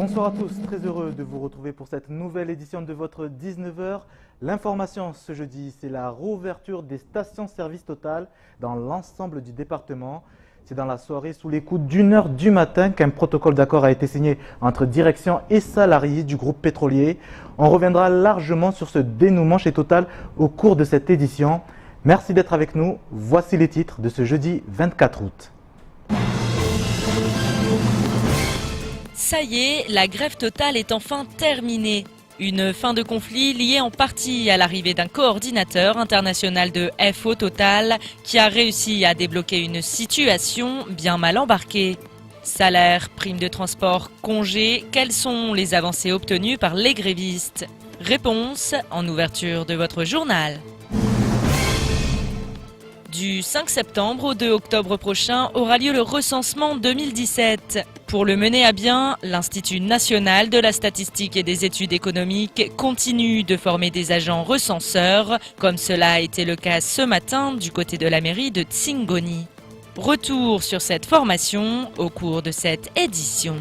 Bonsoir à tous, très heureux de vous retrouver pour cette nouvelle édition de votre 19h. L'information ce jeudi, c'est la réouverture des stations-service Total dans l'ensemble du département. C'est dans la soirée, sous les coups d'1h du matin, qu'un protocole d'accord a été signé entre direction et salariés du groupe pétrolier. On reviendra largement sur ce dénouement chez Total au cours de cette édition. Merci d'être avec nous. Voici les titres de ce jeudi 24 août. Ça y est, la grève Total est enfin terminée. Une fin de conflit liée en partie à l'arrivée d'un coordinateur international de FO Total qui a réussi à débloquer une situation bien mal embarquée. Salaire, prime de transport, congés, quelles sont les avancées obtenues par les grévistes? Réponse en ouverture de votre journal. Du 5 septembre au 2 octobre prochain aura lieu le recensement 2017. Pour le mener à bien, l'Institut national de la statistique et des études économiques continue de former des agents recenseurs, comme cela a été le cas ce matin du côté de la mairie de Tsingoni. Retour sur cette formation au cours de cette édition.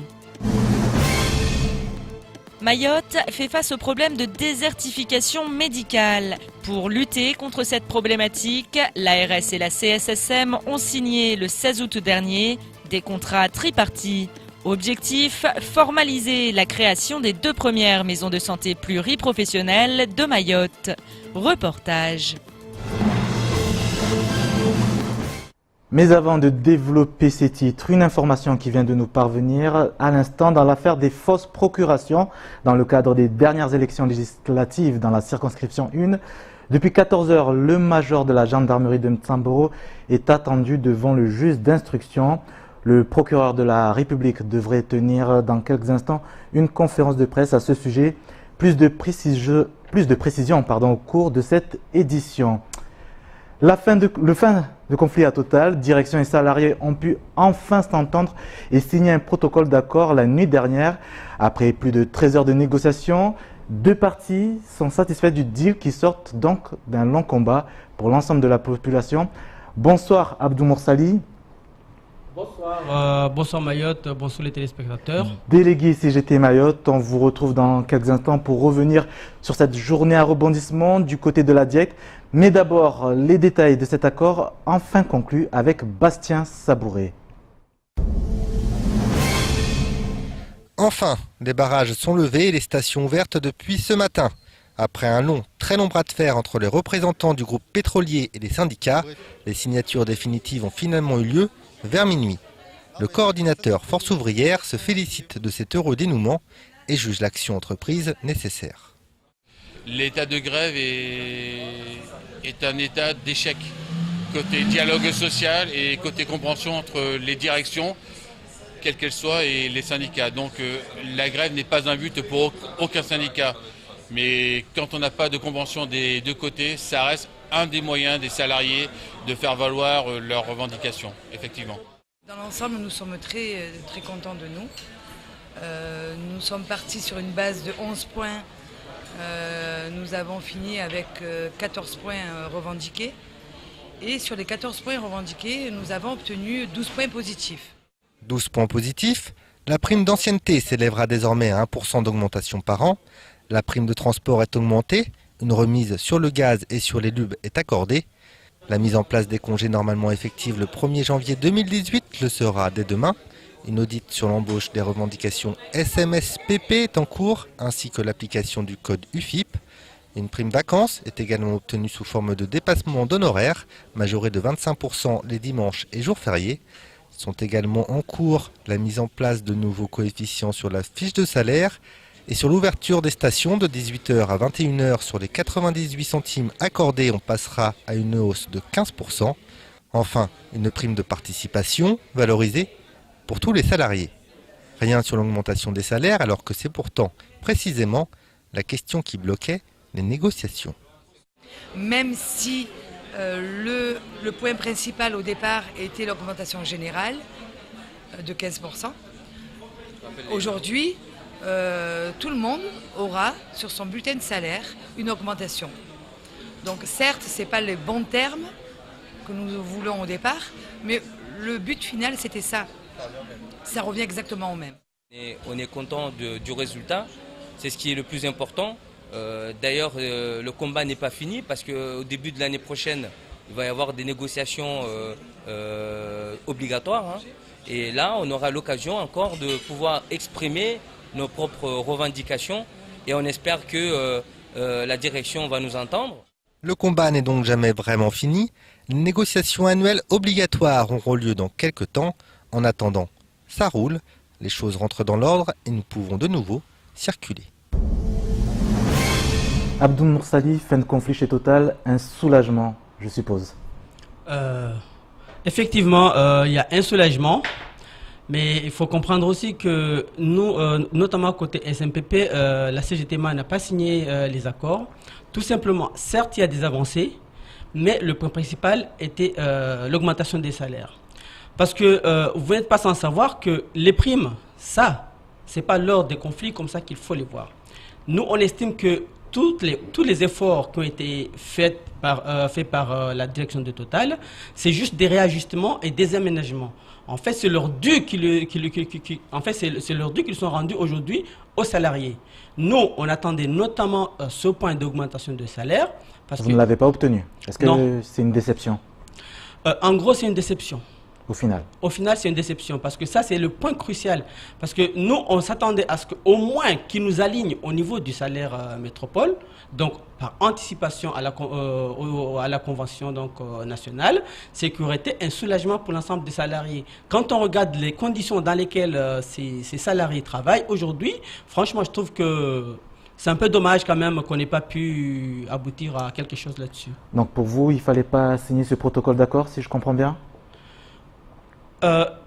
Mayotte fait face au problème de désertification médicale. Pour lutter contre cette problématique, l'ARS et la CSSM ont signé le 16 août dernier des contrats tripartis. Objectif, formaliser la création des 2 premières maisons de santé pluriprofessionnelles de Mayotte. Reportage. Mais avant de développer ces titres, une information qui vient de nous parvenir à l'instant dans l'affaire des fausses procurations dans le cadre des dernières élections législatives dans la circonscription 1. Depuis 14 heures, le major de la gendarmerie de Mtsamboro est attendu devant le juge d'instruction. Le procureur de la République devrait tenir dans quelques instants une conférence de presse à ce sujet. Plus de précision au cours de cette édition. Le fin de conflit à Total, direction et salariés ont pu enfin s'entendre et signer un protocole d'accord la nuit dernière. Après plus de 13 heures de négociations, 2 parties sont satisfaites du deal qui sort donc d'un long combat pour l'ensemble de la population. Bonsoir Abdou Moursali. Bonsoir. Bonsoir Mayotte, bonsoir les téléspectateurs. Délégué CGT Mayotte, on vous retrouve dans quelques instants pour revenir sur cette journée à rebondissement du côté de la DIEC. Mais d'abord, les détails de cet accord enfin conclu avec Bastien Sabouré. Enfin, les barrages sont levés et les stations ouvertes depuis ce matin. Après un très long bras de fer entre les représentants du groupe pétrolier et les syndicats, les signatures définitives ont finalement eu lieu vers minuit. Le coordinateur Force ouvrière se félicite de cet heureux dénouement et juge l'action entreprise nécessaire. L'état de grève est un état d'échec, côté dialogue social et côté compréhension entre les directions, quelles qu'elles soient, et les syndicats. Donc la grève n'est pas un but pour aucun syndicat. Mais quand on n'a pas de convention des deux côtés, ça reste un des moyens des salariés de faire valoir leurs revendications, effectivement. Dans l'ensemble, nous sommes très contents de nous. Nous sommes partis sur une base de 11 points. Nous avons fini avec 14 points revendiqués. Et sur les 14 points revendiqués, nous avons obtenu 12 points positifs. 12 points positifs, la prime d'ancienneté s'élèvera désormais à 1% d'augmentation par an. La prime de transport est augmentée, une remise sur le gaz et sur les lubes est accordée. La mise en place des congés normalement effectifs le 1er janvier 2018 le sera dès demain. Une audite sur l'embauche des revendications SMSPP est en cours, ainsi que l'application du code UFIP. Une prime vacances est également obtenue sous forme de dépassement d'honoraires, majoré de 25% les dimanches et jours fériés. Sont également en cours la mise en place de nouveaux coefficients sur la fiche de salaire et sur l'ouverture des stations de 18h à 21h sur les 98 centimes accordés, on passera à une hausse de 15%. Enfin, une prime de participation valorisée pour tous les salariés. Rien sur l'augmentation des salaires alors que c'est pourtant précisément la question qui bloquait les négociations. Même si le point principal au départ était l'augmentation générale de 15%, aujourd'hui, tout le monde aura sur son bulletin de salaire une augmentation. Donc certes, ce n'est pas les bons termes que nous voulons au départ, mais le but final c'était ça. Ça revient exactement au même. On est content du résultat, c'est ce qui est le plus important. D'ailleurs, le combat n'est pas fini parce qu'au début de l'année prochaine, il va y avoir des négociations obligatoires. Hein. Et là, on aura l'occasion encore de pouvoir exprimer nos propres revendications et on espère que la direction va nous entendre. Le combat n'est donc jamais vraiment fini. Les négociations annuelles obligatoires auront lieu dans quelques temps. En attendant, ça roule, les choses rentrent dans l'ordre et nous pouvons de nouveau circuler. Abdoul Moursali, fin de conflit chez Total, un soulagement, je suppose. Effectivement, il y a un soulagement, mais il faut comprendre aussi que nous, notamment côté SMPP, la CGTMA n'a pas signé les accords. Tout simplement, certes, il y a des avancées, mais le point principal était l'augmentation des salaires. Parce que vous n'êtes pas sans savoir que les primes, ça, c'est pas lors des conflits comme ça qu'il faut les voir. Nous, on estime que tous les efforts qui ont été faits par la direction de Total, c'est juste des réajustements et des aménagements. En fait, c'est leur dû qu'ils sont rendus aujourd'hui aux salariés. Nous, on attendait notamment ce point d'augmentation de salaire. Vous ne l'avez pas obtenu. Est-ce que c'est une déception? En gros, c'est une déception. Au final? Au final, c'est une déception parce que ça, c'est le point crucial. Parce que nous, on s'attendait à ce qu'au moins qu'ils nous alignent au niveau du salaire métropole, donc par anticipation à la convention nationale, ce qui aurait été un soulagement pour l'ensemble des salariés. Quand on regarde les conditions dans lesquelles ces salariés travaillent aujourd'hui, franchement, je trouve que c'est un peu dommage quand même qu'on n'ait pas pu aboutir à quelque chose là-dessus. Donc pour vous, il ne fallait pas signer ce protocole d'accord, si je comprends bien?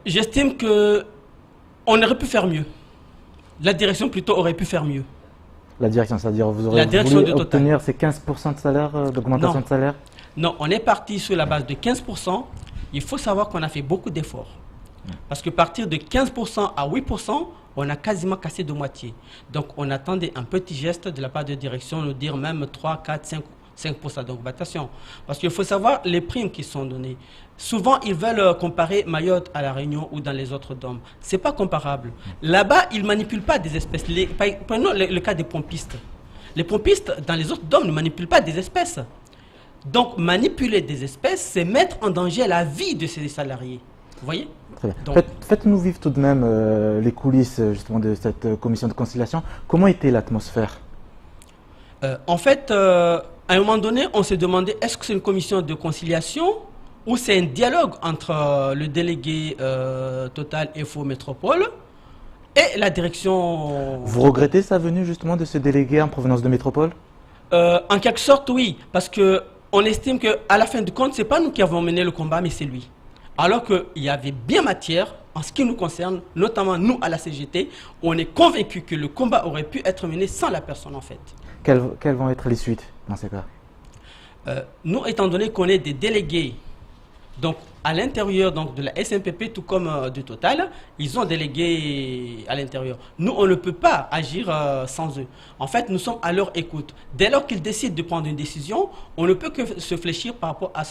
J'estime qu'on aurait pu faire mieux. La direction plutôt aurait pu faire mieux. La direction, c'est-à-dire vous aurez voulu obtenir ces 15% de salaire, d'augmentation de salaire? Non, on est parti sur la base de 15%. Il faut savoir qu'on a fait beaucoup d'efforts. Parce que partir de 15% à 8%, on a quasiment cassé de moitié. Donc on attendait un petit geste de la part de direction, nous dire même 3, 4, 5% d'augmentation. Parce qu'il faut savoir les primes qui sont données. Souvent, ils veulent comparer Mayotte à La Réunion ou dans les autres DOM. Ce n'est pas comparable. Là-bas, ils ne manipulent pas des espèces. Prenons le cas des pompistes. Les pompistes, dans les autres DOM, ne manipulent pas des espèces. Donc, manipuler des espèces, c'est mettre en danger la vie de ces salariés. Vous voyez? Très bien. Faites-nous vivre tout de même les coulisses justement de cette commission de conciliation. Comment était l'atmosphère? En fait, à un moment donné, on s'est demandé est-ce que c'est une commission de conciliation ou c'est un dialogue entre le délégué Total FO Métropole et la direction. Vous regrettez sa venue justement de ce délégué en provenance de Métropole? En quelque sorte, oui, parce qu'on estime qu'à la fin du compte, ce n'est pas nous qui avons mené le combat, mais c'est lui. Alors qu'il y avait bien matière, en ce qui nous concerne, notamment nous à la CGT, on est convaincus que le combat aurait pu être mené sans la personne en fait. Quelles vont être les suites dans ces cas? Nous, étant donné qu'on est des délégués, donc à l'intérieur de la SMPP, tout comme du Total, ils ont délégué à l'intérieur. Nous, on ne peut pas agir sans eux. En fait, nous sommes à leur écoute. Dès lors qu'ils décident de prendre une décision, on ne peut que se fléchir par rapport à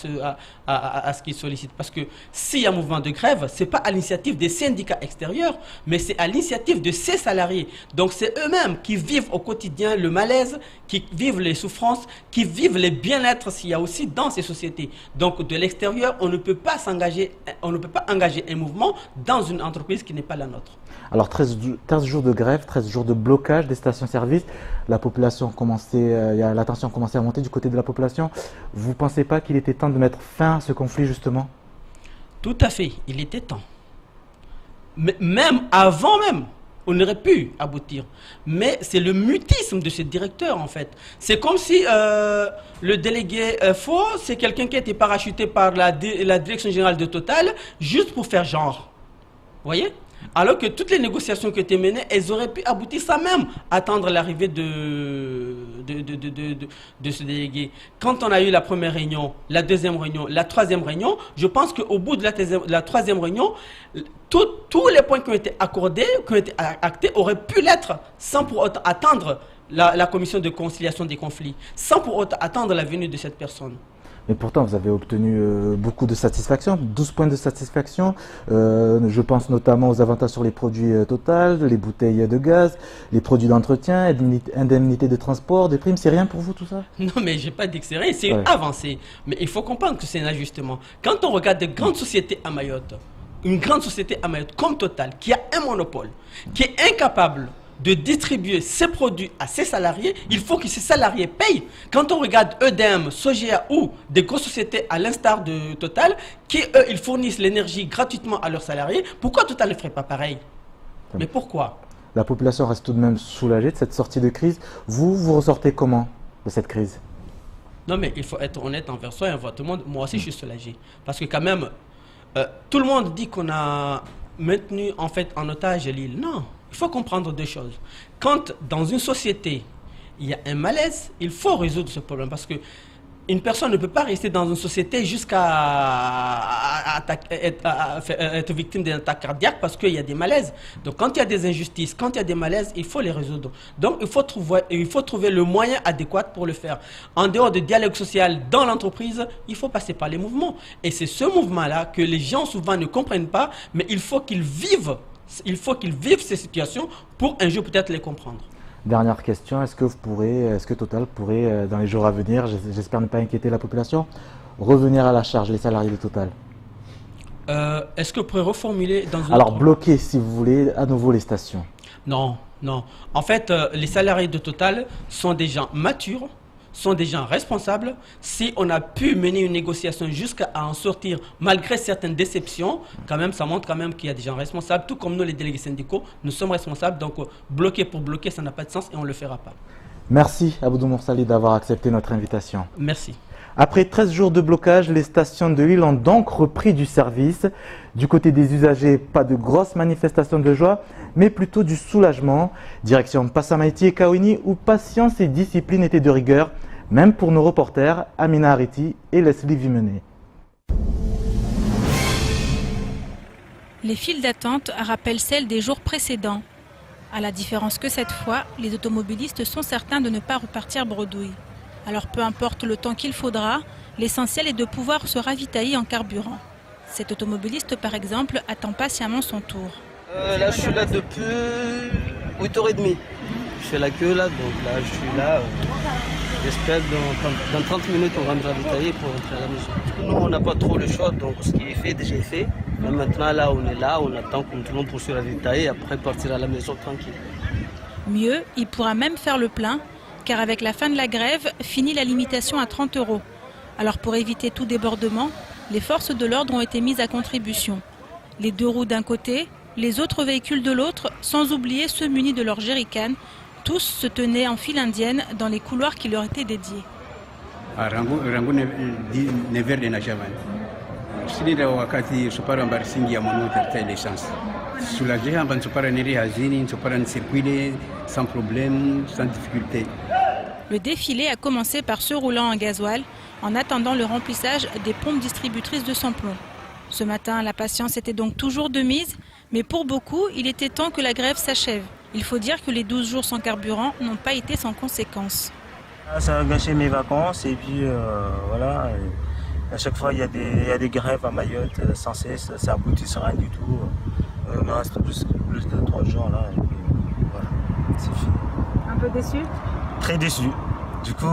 ce qu'ils sollicitent. Parce que s'il y a un mouvement de grève, ce n'est pas à l'initiative des syndicats extérieurs, mais c'est à l'initiative de ces salariés. Donc c'est eux-mêmes qui vivent au quotidien le malaise, qui vivent les souffrances, qui vivent les bien-être s'il y a aussi dans ces sociétés. Donc de l'extérieur, on ne peut pas engager un mouvement dans une entreprise qui n'est pas la nôtre. Alors 13 jours de grève, 13 jours de blocage des stations-service, la tension commençait à monter du côté de la population. Vous ne pensez pas qu'il était temps de mettre fin à ce conflit justement? Tout à fait, il était temps. Mais même avant on aurait pu aboutir. Mais c'est le mutisme de ce directeur en fait. C'est comme si le délégué FO, c'est quelqu'un qui a été parachuté par la direction générale de Total juste pour faire genre. Vous voyez? Alors que toutes les négociations qui étaient menées, elles auraient pu aboutir sans même attendre l'arrivée de ce délégué. Quand on a eu la première réunion, la deuxième réunion, la troisième réunion, je pense qu'au bout de la troisième réunion, tous les points qui ont été accordés, qui ont été actés, auraient pu l'être sans pour autant attendre la commission de conciliation des conflits, sans pour autant attendre la venue de cette personne. Et pourtant, vous avez obtenu beaucoup de satisfaction, 12 points de satisfaction. Je pense notamment aux avantages sur les produits Total, les bouteilles de gaz, les produits d'entretien, indemnité de transport, des primes. C'est rien pour vous tout ça? Non, mais j'ai pas dit que c'est rien, c'est avancé. Mais il faut comprendre que c'est un ajustement. Quand on regarde de grandes sociétés à Mayotte, une grande société à Mayotte comme Total, qui a un monopole, qui est incapable de distribuer ses produits à ses salariés, il faut que ces salariés payent. Quand on regarde EDM, Sogea ou des grosses sociétés à l'instar de Total, qui eux, ils fournissent l'énergie gratuitement à leurs salariés, pourquoi Total ne ferait pas pareil? Mais pourquoi? La population reste tout de même soulagée de cette sortie de crise. Vous ressortez comment de cette crise? Non, mais il faut être honnête envers soi et envers tout le monde. Moi aussi, je suis soulagé. Parce que quand même, tout le monde dit qu'on a maintenu en fait en otage l'île. Non. Il faut comprendre deux choses. Quand dans une société, il y a un malaise, il faut résoudre ce problème parce que une personne ne peut pas rester dans une société jusqu'à être victime d'une attaque cardiaque parce qu'il y a des malaises. Donc quand il y a des injustices, quand il y a des malaises, il faut les résoudre. Donc il faut trouver le moyen adéquat pour le faire. En dehors du dialogue social dans l'entreprise, il faut passer par les mouvements. Et c'est ce mouvement-là que les gens souvent ne comprennent pas, mais il faut qu'ils vivent. Il faut qu'ils vivent ces situations pour un jour peut-être les comprendre. Dernière question, est-ce que Total pourrait, dans les jours à venir, j'espère ne pas inquiéter la population, revenir à la charge, les salariés de Total? Est-ce que vous pourrez reformuler dans une Alors, bloquer, si vous voulez, à nouveau les stations? Non, non. En fait, les salariés de Total sont des gens matures, sont des gens responsables. Si on a pu mener une négociation jusqu'à en sortir, malgré certaines déceptions, quand même, ça montre quand même qu'il y a des gens responsables. Tout comme nous, les délégués syndicaux, nous sommes responsables. Donc, bloquer pour bloquer, ça n'a pas de sens et on ne le fera pas. Merci, Aboudou Moursali, d'avoir accepté notre invitation. Merci. Après 13 jours de blocage, les stations de l'île ont donc repris du service. Du côté des usagers, pas de grosses manifestations de joie, mais plutôt du soulagement. Direction Passamaïti et Kaouini, où patience et discipline étaient de rigueur, même pour nos reporters Amina Ariti et Leslie Vimenet. Les files d'attente rappellent celles des jours précédents. À la différence que cette fois, les automobilistes sont certains de ne pas repartir bredouille. Alors peu importe le temps qu'il faudra, l'essentiel est de pouvoir se ravitailler en carburant. Cet automobiliste, par exemple, attend patiemment son tour. Là, je suis là depuis 8h30. Je fais la queue là, donc là, je suis là. J'espère que dans 30 minutes, on va me ravitailler pour rentrer à la maison. Nous, on n'a pas trop le choix, donc ce qui est fait, déjà est fait. Mais maintenant, là, on est là, on attend qu'on tout le monde pour se ravitailler et après partir à la maison tranquille. Mieux, il pourra même faire le plein, car avec la fin de la grève, finit la limitation à 30 €. Alors pour éviter tout débordement, les forces de l'ordre ont été mises à contribution. Les 2 roues d'un côté, les autres véhicules de l'autre, sans oublier ceux munis de leurs jerrycans. Tous se tenaient en file indienne dans les couloirs qui leur étaient dédiés. Le défilé a commencé par ceux roulant en gasoil, en attendant le remplissage des pompes distributrices de sans-plomb. Ce matin, la patience était donc toujours de mise, mais pour beaucoup, il était temps que la grève s'achève. Il faut dire que les 12 jours sans carburant n'ont pas été sans conséquences. Ça a gâché mes vacances et puis voilà. À chaque fois, il y a des grèves à Mayotte sans cesse, ça aboutit sur rien du tout. Il me reste plus de 3 jours là. Et puis, voilà, c'est fini. Un peu déçu? Très déçu. Du coup,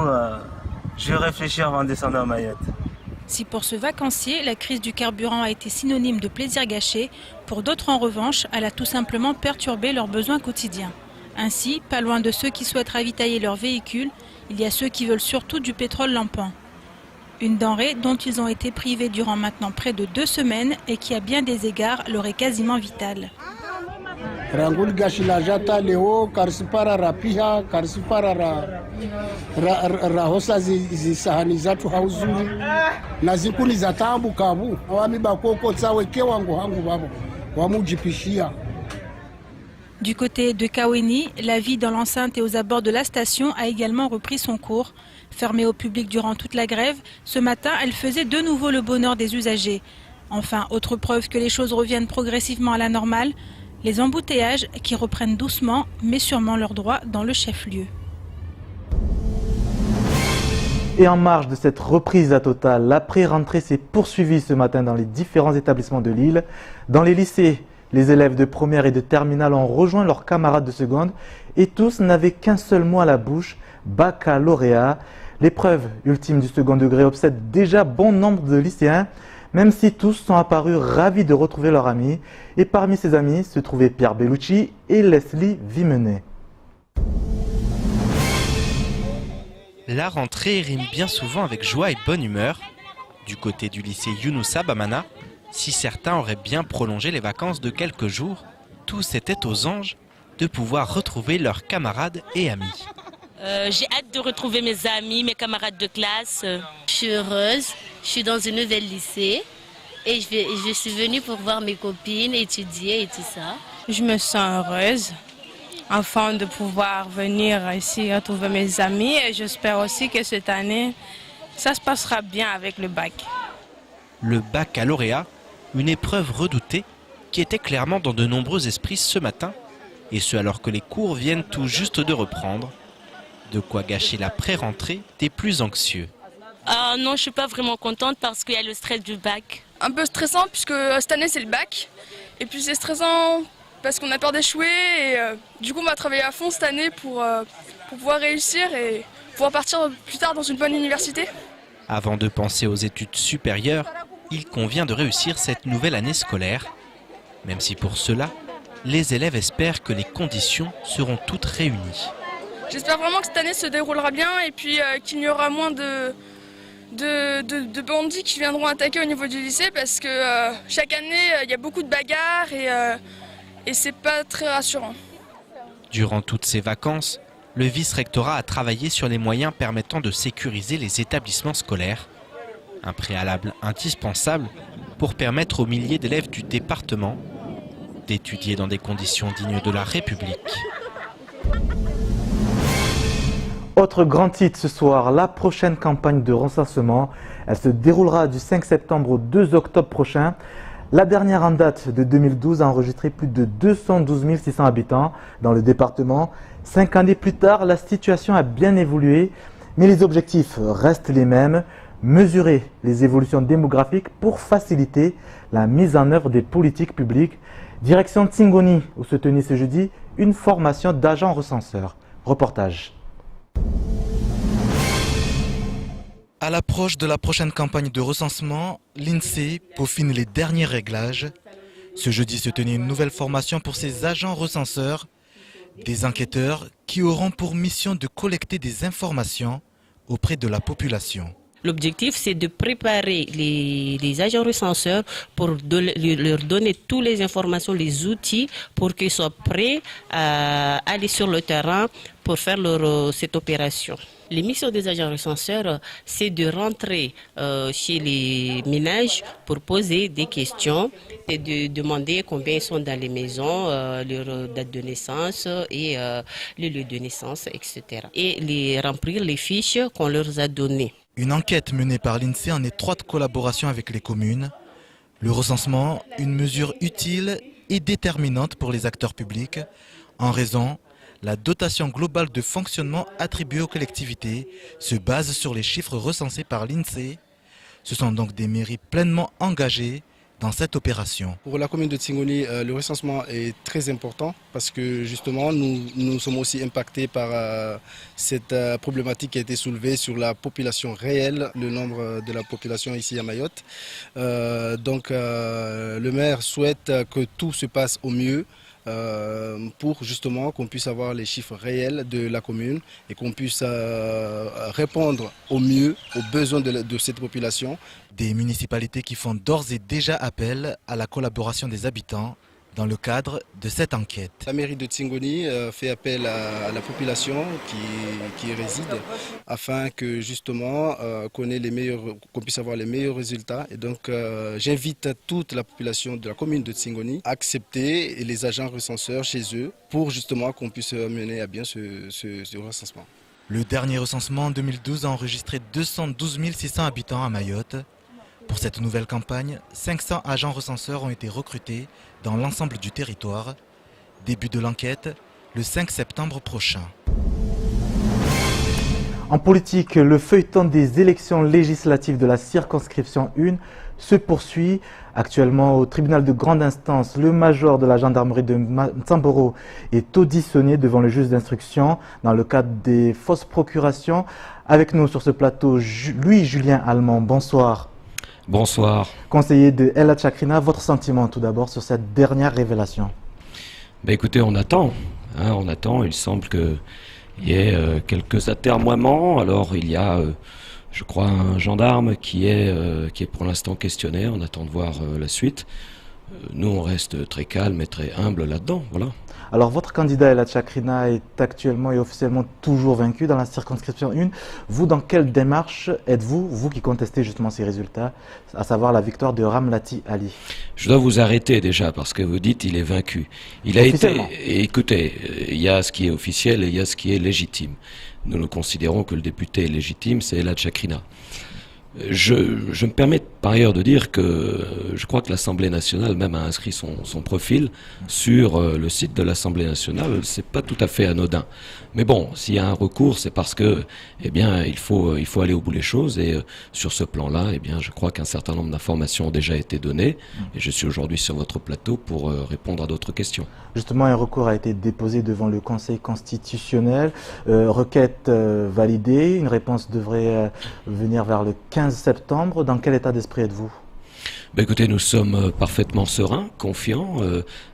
je vais réfléchir avant de descendre à Mayotte. Si pour ce vacancier, la crise du carburant a été synonyme de plaisir gâché, pour d'autres en revanche, elle a tout simplement perturbé leurs besoins quotidiens. Ainsi, pas loin de ceux qui souhaitent ravitailler leur véhicule, il y a ceux qui veulent surtout du pétrole lampant. Une denrée dont ils ont été privés durant maintenant près de 2 semaines et qui à bien des égards leur est quasiment vitale. Du côté de Kaouini, la vie dans l'enceinte et aux abords de la station a également repris son cours. Fermée au public durant toute la grève, ce matin, elle faisait de nouveau le bonheur des usagers. Enfin, autre preuve que les choses reviennent progressivement à la normale, les embouteillages qui reprennent doucement mais sûrement leurs droits dans le chef-lieu. Et en marge de cette reprise à Total, l'après-rentrée s'est poursuivie ce matin dans les différents établissements de l'île. Dans les lycées, les élèves de première et de terminale ont rejoint leurs camarades de seconde et tous n'avaient qu'un seul mot à la bouche, baccalauréat. L'épreuve ultime du second degré obsède déjà bon nombre de lycéens, même si tous sont apparus ravis de retrouver leurs amis. Et parmi ces amis se trouvaient Pierre Bellucci et Leslie Vimenet. La rentrée rime bien souvent avec joie et bonne humeur. Du côté du lycée Younoussa Bamana, si certains auraient bien prolongé les vacances de quelques jours, tous étaient aux anges de pouvoir retrouver leurs camarades et amis. J'ai hâte de retrouver mes amis, mes camarades de classe. Je suis heureuse, je suis dans une nouvelle lycée et je suis venue pour voir mes copines, étudier et tout ça. Je me sens heureuse. Enfin de pouvoir venir ici retrouver mes amis et j'espère aussi que cette année, ça se passera bien avec le bac. Le baccalauréat, une épreuve redoutée qui était clairement dans de nombreux esprits ce matin, et ce alors que les cours viennent tout juste de reprendre. De quoi gâcher la pré-rentrée des plus anxieux. Non, je ne suis pas vraiment contente parce qu'il y a le stress du bac. Un peu stressant puisque cette année c'est le bac, et puis c'est stressant parce qu'on a peur d'échouer et du coup on va travailler à fond cette année pour pouvoir réussir et pouvoir partir plus tard dans une bonne université. Avant de penser aux études supérieures, il convient de réussir cette nouvelle année scolaire. Même si pour cela, les élèves espèrent que les conditions seront toutes réunies. J'espère vraiment que cette année se déroulera bien et puis qu'il y aura moins de bandits qui viendront attaquer au niveau du lycée parce que chaque année il y a beaucoup de bagarres et c'est pas très rassurant. Durant toutes ces vacances, le vice-rectorat a travaillé sur les moyens permettant de sécuriser les établissements scolaires. Un préalable indispensable pour permettre aux milliers d'élèves du département d'étudier dans des conditions dignes de la République. Autre grand titre ce soir, la prochaine campagne de recensement. Elle se déroulera du 5 septembre au 2 octobre prochain. La dernière en date de 2012 a enregistré plus de 212 600 habitants dans le département. 5 années plus tard, la situation a bien évolué, mais les objectifs restent les mêmes. Mesurer les évolutions démographiques pour faciliter la mise en œuvre des politiques publiques. Direction Tsingoni, où se tenait ce jeudi une formation d'agents recenseurs. Reportage. À l'approche de la prochaine campagne de recensement, l'INSEE peaufine les derniers réglages. Ce jeudi se tenait une nouvelle formation pour ces agents recenseurs, des enquêteurs qui auront pour mission de collecter des informations auprès de la population. L'objectif, c'est de préparer les agents recenseurs pour leur donner toutes les informations, les outils pour qu'ils soient prêts à aller sur le terrain pour faire cette opération. Les missions des agents recenseurs, c'est de rentrer chez les ménages pour poser des questions et de demander combien ils sont dans les maisons, leur date de naissance et le lieu de naissance, etc. Et les remplir les fiches qu'on leur a données. Une enquête menée par l'INSEE en étroite collaboration avec les communes. Le recensement, une mesure utile et déterminante pour les acteurs publics, en raison la dotation globale de fonctionnement attribuée aux collectivités se base sur les chiffres recensés par l'INSEE. Ce sont donc des mairies pleinement engagées dans cette opération. Pour la commune de Tsingoni, le recensement est très important parce que justement nous sommes aussi impactés par cette problématique qui a été soulevée sur la population réelle, le nombre de la population ici à Mayotte. Donc le maire souhaite que tout se passe au mieux pour justement qu'on puisse avoir les chiffres réels de la commune et qu'on puisse répondre au mieux aux besoins de cette population. Des municipalités qui font d'ores et déjà appel à la collaboration des habitants dans le cadre de cette enquête. La mairie de Tsingoni fait appel à la population qui y réside afin que justement qu'on puisse avoir les meilleurs résultats. Et donc j'invite toute la population de la commune de Tsingoni à accepter les agents recenseurs chez eux pour justement qu'on puisse mener à bien ce recensement. Le dernier recensement en 2012 a enregistré 212 600 habitants à Mayotte. Pour cette nouvelle campagne, 500 agents recenseurs ont été recrutés dans l'ensemble du territoire. Début de l'enquête, le 5 septembre prochain. En politique, le feuilleton des élections législatives de la circonscription 1 se poursuit. Actuellement, au tribunal de grande instance, le major de la gendarmerie de Samboro est auditionné devant le juge d'instruction dans le cadre des fausses procurations. Avec nous sur ce plateau, Louis-Julien Allemand, bonsoir. Bonsoir. Conseiller de El Chakrina, votre sentiment tout d'abord sur cette dernière révélation? Écoutez, on attend. On attend. Il semble qu'il y ait quelques atermoiements. Alors, il y a, je crois, un gendarme qui est pour l'instant questionné. On attend de voir la suite. Nous, on reste très calme et très humble là-dedans. Voilà. Alors, votre candidat El Chakrina est actuellement et officiellement toujours vaincu dans la circonscription 1. Vous, dans quelle démarche êtes-vous, vous qui contestez justement ces résultats, à savoir la victoire de Ramlati Ali? Je dois vous arrêter déjà parce que vous dites il est vaincu. Il a été. Écoutez, il y a ce qui est officiel et il y a ce qui est légitime. Nous considérons que le député est légitime, c'est El Chakrina. Je me permets par ailleurs de dire que je crois que l'Assemblée nationale même a inscrit son profil sur le site de l'Assemblée nationale. C'est pas tout à fait anodin. Mais bon, s'il y a un recours, c'est parce que, eh bien, il faut aller au bout des choses. Et sur ce plan-là, eh bien, je crois qu'un certain nombre d'informations ont déjà été données. Et je suis aujourd'hui sur votre plateau pour répondre à d'autres questions. Justement, un recours a été déposé devant le Conseil constitutionnel. Requête validée. Une réponse devrait venir vers le 15 septembre. Dans quel état d'esprit êtes-vous? Écoutez, nous sommes parfaitement sereins, confiants,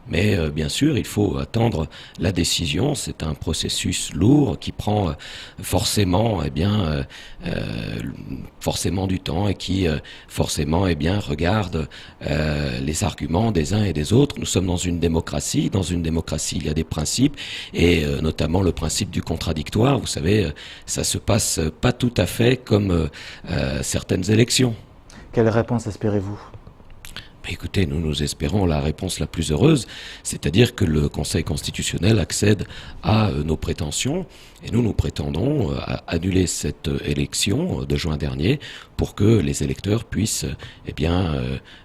mais bien sûr, il faut attendre la décision. C'est un processus lourd qui prend forcément, forcément du temps et qui forcément, regarde les arguments des uns et des autres. Nous sommes dans une démocratie. Dans une démocratie, il y a des principes et notamment le principe du contradictoire. Vous savez, ça se passe pas tout à fait comme certaines élections. Quelle réponse espérez-vous? Écoutez, nous espérons la réponse la plus heureuse, c'est-à-dire que le Conseil constitutionnel accède à nos prétentions et nous prétendons annuler cette élection de juin dernier pour que les électeurs puissent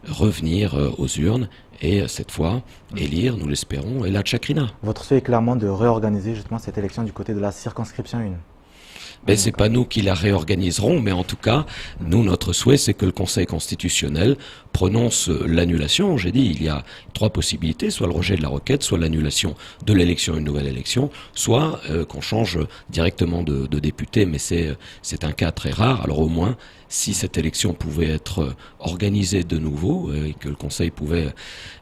revenir aux urnes et cette fois élire, nous l'espérons, El Chakrina. Votre souhait est clairement de réorganiser justement cette élection du côté de la circonscription 1. C'est pas nous qui la réorganiserons, mais en tout cas, notre souhait, c'est que le Conseil constitutionnel prononce l'annulation. J'ai dit, il y a trois possibilités, soit le rejet de la requête, soit l'annulation de l'élection, une nouvelle élection, soit qu'on change directement de député, mais c'est un cas très rare. Alors au moins, si cette élection pouvait être organisée de nouveau et que le Conseil pouvait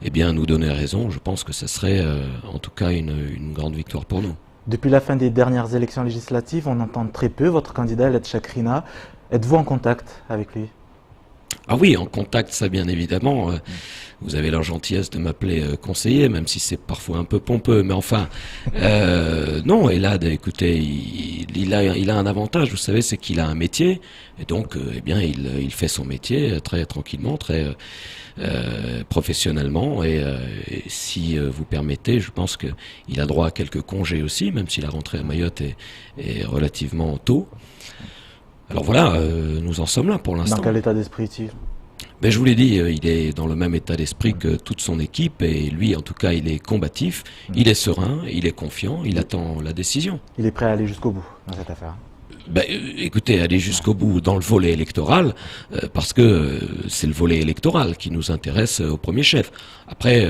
nous donner raison, je pense que ce serait en tout cas une grande victoire pour nous. Depuis la fin des dernières élections législatives, on entend très peu votre candidat El Chakrina. Êtes-vous en contact avec lui? Ah oui, en contact, ça bien évidemment. Vous avez la gentillesse de m'appeler conseiller, même si c'est parfois un peu pompeux. Mais enfin, non, Elad, écoutez, il a un avantage, vous savez, c'est qu'il a un métier. Et donc, il fait son métier très tranquillement, très professionnellement. Et si vous permettez, je pense qu'il a droit à quelques congés aussi, même si la rentrée à Mayotte est relativement tôt. Alors voilà, nous en sommes là pour l'instant. Dans quel état d'esprit est-il? Je vous l'ai dit, il est dans le même état d'esprit que toute son équipe et lui, en tout cas, il est combatif, il est serein, il est confiant, il attend la décision. Il est prêt à aller jusqu'au bout dans cette affaire? Écoutez, aller jusqu'au bout dans le volet électoral, parce que c'est le volet électoral qui nous intéresse au premier chef. Après,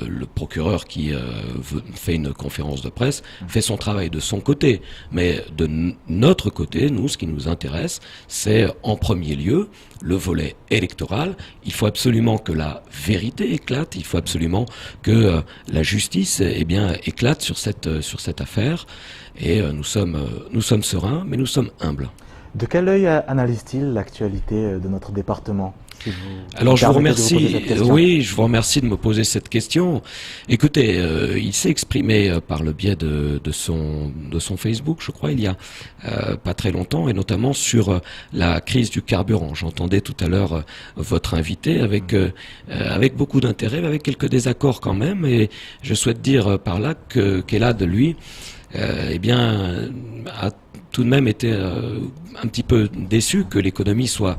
le procureur qui fait une conférence de presse fait son travail de son côté. Mais de notre côté, nous, ce qui nous intéresse, c'est en premier lieu le volet électoral. Il faut absolument que la vérité éclate, il faut absolument que la justice éclate sur cette affaire. Et nous sommes sereins, mais nous sommes humbles. De quel œil analyse-t-il l'actualité de notre département? Alors je vous remercie, je vous remercie de me poser cette question. Écoutez, il s'est exprimé par le biais de son Facebook, je crois, il y a pas très longtemps, et notamment sur la crise du carburant. J'entendais tout à l'heure votre invité avec beaucoup d'intérêt, mais avec quelques désaccords quand même, et je souhaite dire par là qu'Elad, lui, a tout de même été un petit peu déçu que l'économie soit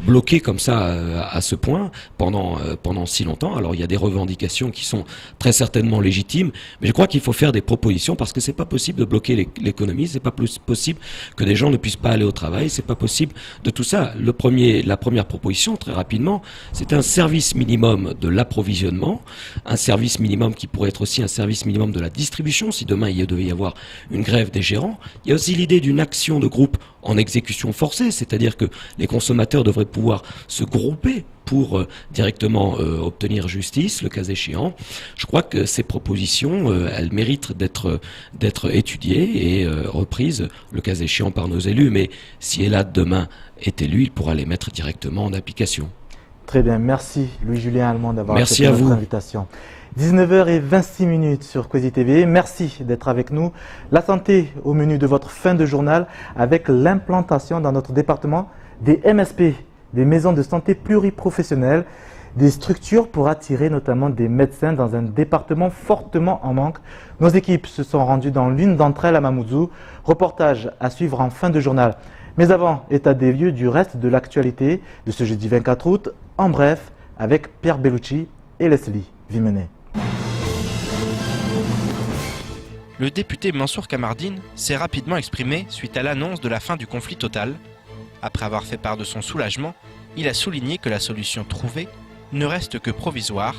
bloquée comme ça à ce point pendant si longtemps. Alors il y a des revendications qui sont très certainement légitimes, mais je crois qu'il faut faire des propositions parce que c'est pas possible de bloquer l'économie, c'est pas possible que des gens ne puissent pas aller au travail, c'est pas possible de tout ça. La première proposition, très rapidement, c'est un service minimum de l'approvisionnement, un service minimum qui pourrait être aussi un service minimum de la distribution si demain il devait y avoir une grève des gérants. Il y a aussi l'idée d'une action de groupe en exécution forcée, c'est-à-dire que les consommateurs devraient pouvoir se grouper pour directement obtenir justice, le cas échéant. Je crois que ces propositions, elles méritent d'être étudiées et reprises, le cas échéant, par nos élus. Mais si Elad demain est élu, il pourra les mettre directement en application. Très bien, merci Louis-Julien Allemand d'avoir accepté notre invitation. 19h26 sur Kwezi TV. Merci d'être avec nous. La santé au menu de votre fin de journal avec l'implantation dans notre département des MSP, des maisons de santé pluriprofessionnelles, des structures pour attirer notamment des médecins dans un département fortement en manque. Nos équipes se sont rendues dans l'une d'entre elles à Mamoudzou. Reportage à suivre en fin de journal. Mais avant, état des lieux du reste de l'actualité de ce jeudi 24 août. En bref, avec Pierre Bellucci et Leslie Vimenet. Le député Mansour Kamardine s'est rapidement exprimé suite à l'annonce de la fin du conflit total. Après avoir fait part de son soulagement, il a souligné que la solution trouvée ne reste que provisoire.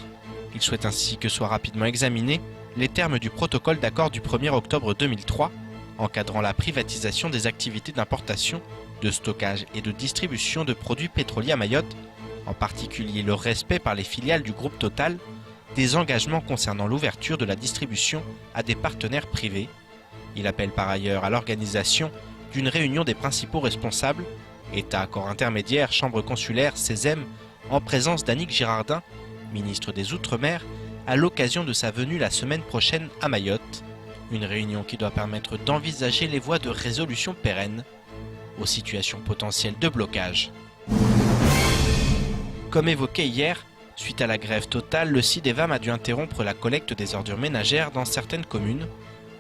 Il souhaite ainsi que soient rapidement examinés les termes du protocole d'accord du 1er octobre 2003 encadrant la privatisation des activités d'importation, de stockage et de distribution de produits pétroliers à Mayotte, en particulier le respect par les filiales du groupe Total des engagements concernant l'ouverture de la distribution à des partenaires privés. Il appelle par ailleurs à l'organisation d'une réunion des principaux responsables, État, corps intermédiaire, chambre consulaire, CESEM, en présence d'Annick Girardin, ministre des Outre-mer, à l'occasion de sa venue la semaine prochaine à Mayotte. Une réunion qui doit permettre d'envisager les voies de résolution pérennes aux situations potentielles de blocage. Comme évoqué hier, suite à la grève totale, le CIDEVAM a dû interrompre la collecte des ordures ménagères dans certaines communes.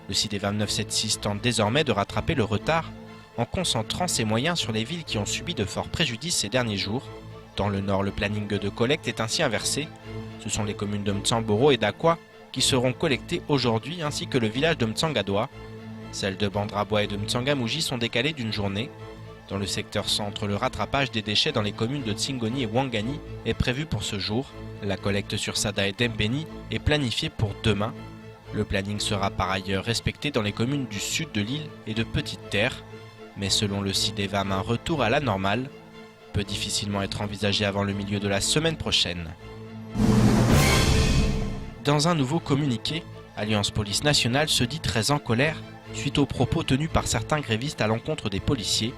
Le CIDEVAM 976 tente désormais de rattraper le retard en concentrant ses moyens sur les villes qui ont subi de forts préjudices ces derniers jours. Dans le nord, le planning de collecte est ainsi inversé. Ce sont les communes de Mtsamboro et d'Akwa qui seront collectées aujourd'hui, ainsi que le village de Mtsangadoa. Celles de Bandrabois et de Mtsangamouji sont décalées d'une journée. Dans le secteur centre, le rattrapage des déchets dans les communes de Tsingoni et Ouangani est prévu pour ce jour. La collecte sur Sada et Dembeni est planifiée pour demain. Le planning sera par ailleurs respecté dans les communes du sud de l'île et de Petite Terre. Mais selon le CIDEVAM, un retour à la normale peut difficilement être envisagé avant le milieu de la semaine prochaine. Dans un nouveau communiqué, Alliance Police Nationale se dit très en colère suite aux propos tenus par certains grévistes à l'encontre des policiers.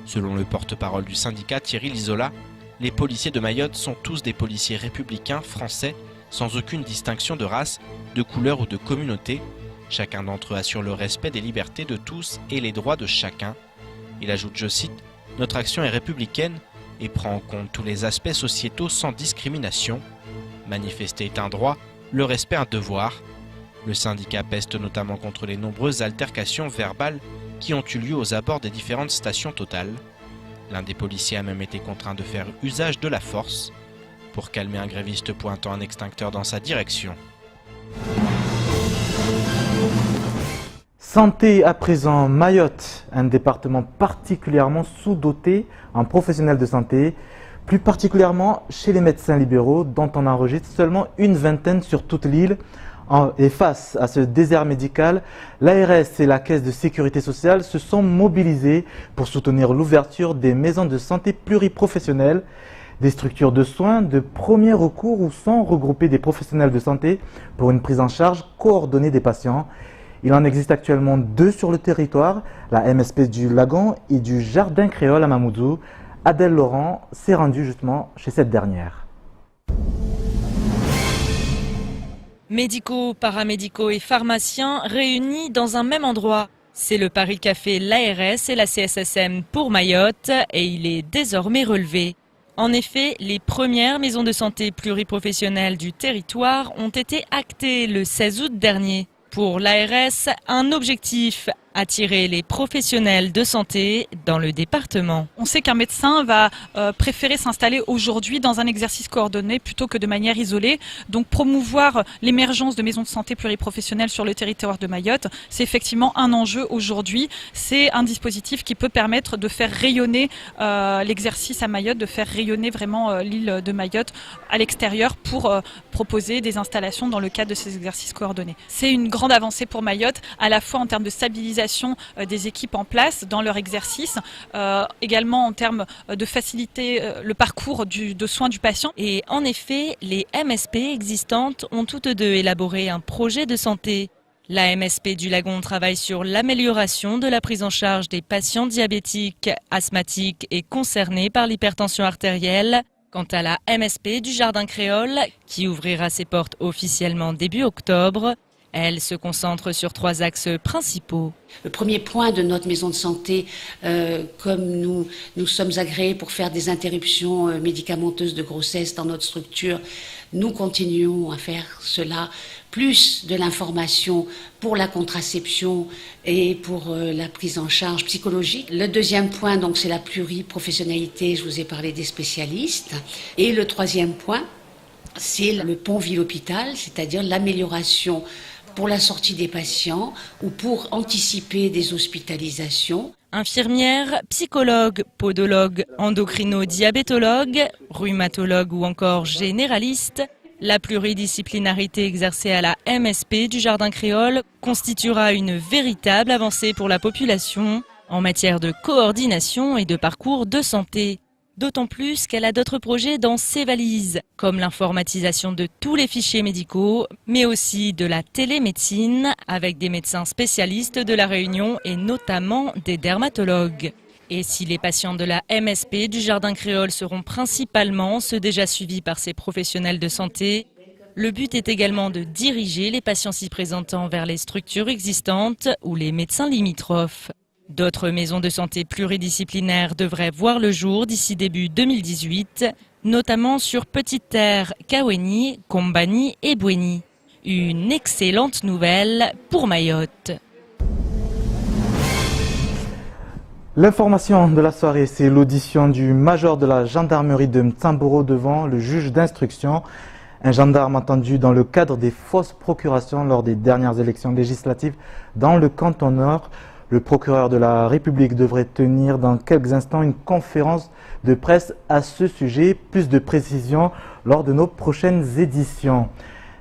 Selon le porte-parole du syndicat Thierry Lizola, les policiers de Mayotte sont tous des policiers républicains français, sans aucune distinction de race, de couleur ou de communauté. Chacun d'entre eux assure le respect des libertés de tous et les droits de chacun. Il ajoute, je cite, « Notre action est républicaine et prend en compte tous les aspects sociétaux sans discrimination. Manifester est un droit, le respect un devoir. » Le syndicat peste notamment contre les nombreuses altercations verbales qui ont eu lieu aux abords des différentes stations Total. L'un des policiers a même été contraint de faire usage de la force pour calmer un gréviste pointant un extincteur dans sa direction. Santé à présent, Mayotte, un département particulièrement sous-doté en professionnels de santé, plus particulièrement chez les médecins libéraux dont on enregistre seulement une vingtaine sur toute l'île. Et face à ce désert médical, l'ARS et la Caisse de sécurité sociale se sont mobilisés pour soutenir l'ouverture des maisons de santé pluriprofessionnelles, des structures de soins de premier recours où sont regroupés des professionnels de santé pour une prise en charge coordonnée des patients. Il en existe actuellement 2 sur le territoire, la MSP du Lagon et du Jardin Créole à Mamoudzou. Adèle Laurent s'est rendue justement chez cette dernière. Médicaux, paramédicaux et pharmaciens réunis dans un même endroit. C'est le Paris Café, l'ARS et la CSSM pour Mayotte et il est désormais relevé. En effet, les premières maisons de santé pluriprofessionnelles du territoire ont été actées le 16 août dernier. Pour l'ARS, un objectif, attirer les professionnels de santé dans le département. On sait qu'un médecin va préférer s'installer aujourd'hui dans un exercice coordonné plutôt que de manière isolée. Donc promouvoir l'émergence de maisons de santé pluriprofessionnelles sur le territoire de Mayotte, c'est effectivement un enjeu aujourd'hui. C'est un dispositif qui peut permettre de faire rayonner l'exercice à Mayotte, de faire rayonner vraiment l'île de Mayotte à l'extérieur pour proposer des installations dans le cadre de ces exercices coordonnés. C'est une grande avancée pour Mayotte, à la fois en termes de stabilisation des équipes en place dans leur exercice, également en termes de faciliter le parcours de soins du patient. Et en effet, les MSP existantes ont toutes deux élaboré un projet de santé. La MSP du Lagon travaille sur l'amélioration de la prise en charge des patients diabétiques, asthmatiques et concernés par l'hypertension artérielle. Quant à la MSP du Jardin Créole, qui ouvrira ses portes officiellement début octobre, elle se concentre sur 3 axes principaux. Le premier point de notre maison de santé, comme nous sommes agréés pour faire des interruptions médicamenteuses de grossesse dans notre structure, nous continuons à faire cela, plus de l'information pour la contraception et pour la prise en charge psychologique. Le deuxième point, donc, c'est la pluriprofessionnalité, je vous ai parlé des spécialistes. Et le troisième point, c'est le pont ville-hôpital, c'est-à-dire l'amélioration pour la sortie des patients ou pour anticiper des hospitalisations. Infirmières, psychologues, podologues, endocrino-diabétologues, rhumatologues ou encore généralistes, la pluridisciplinarité exercée à la MSP du Jardin Créole constituera une véritable avancée pour la population en matière de coordination et de parcours de santé. D'autant plus qu'elle a d'autres projets dans ses valises, comme l'informatisation de tous les fichiers médicaux, mais aussi de la télémédecine avec des médecins spécialistes de la Réunion et notamment des dermatologues. Et si les patients de la MSP du Jardin Créole seront principalement ceux déjà suivis par ces professionnels de santé, le but est également de diriger les patients s'y présentant vers les structures existantes ou les médecins limitrophes. D'autres maisons de santé pluridisciplinaires devraient voir le jour d'ici début 2018, notamment sur Petite Terre, Kaweni, Kombani et Bouéni. Une excellente nouvelle pour Mayotte. L'information de la soirée, c'est l'audition du major de la gendarmerie de Mtsamboro devant le juge d'instruction. Un gendarme entendu dans le cadre des fausses procurations lors des dernières élections législatives dans le canton Nord. Le procureur de la République devrait tenir dans quelques instants une conférence de presse à ce sujet. Plus de précisions lors de nos prochaines éditions.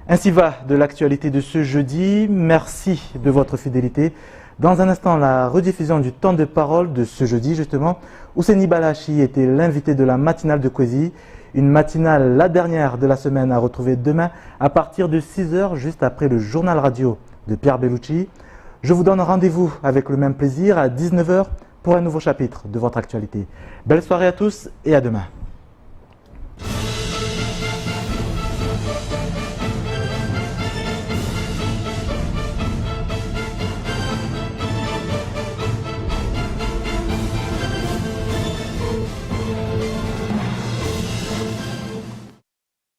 Ainsi va de l'actualité de ce jeudi. Merci de votre fidélité. Dans un instant, la rediffusion du temps de parole de ce jeudi, justement, Ouseni Balachi était l'invité de la matinale de Kwezi. Une matinale, la dernière de la semaine, à retrouver demain à partir de 6h, juste après le journal radio de Pierre Bellucci. Je vous donne rendez-vous avec le même plaisir à 19h pour un nouveau chapitre de votre actualité. Belle soirée à tous et à demain.